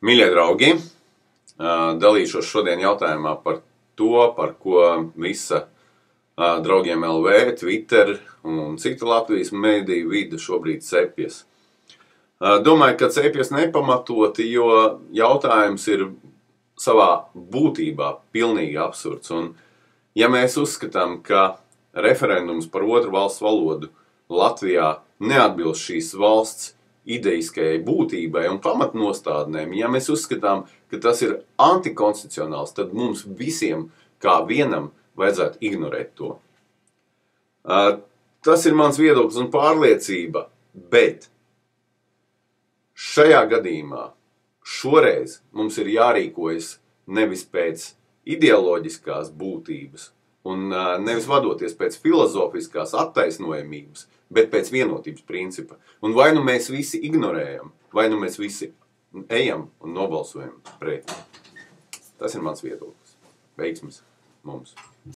Mīļie draugi, dalīšos šodien jautājumā par to, par ko visa draugiem LV, Twitter un cita Latvijas mediju vide šobrīd cepjas. Domāju, ka cepjas nepamatoti, jo jautājums ir savā būtībā pilnīgi absurds. Un, ja mēs uzskatām, ka referendums par otru valsts valodu Latvijā neatbilst šīs valsts ideiskajai būtībai un pamatnostādnēm, ja mēs uzskatām, ka tas ir antikonstitucionāls, tad mums visiem kā vienam vajadzētu ignorēt to. Tas ir mans viedoklis un pārliecība, bet šajā gadījumā šoreiz mums ir jārīkojas nevis pēc ideoloģiskās būtības un nevis vadoties pēc filozofiskās attaisnojamības, bet pēc vienotības principa. Un vai nu mēs visi ignorējam, vai nu mēs visi ejam un nobalsojam pret. Tas ir mans viedoklis. Veiksmes mums!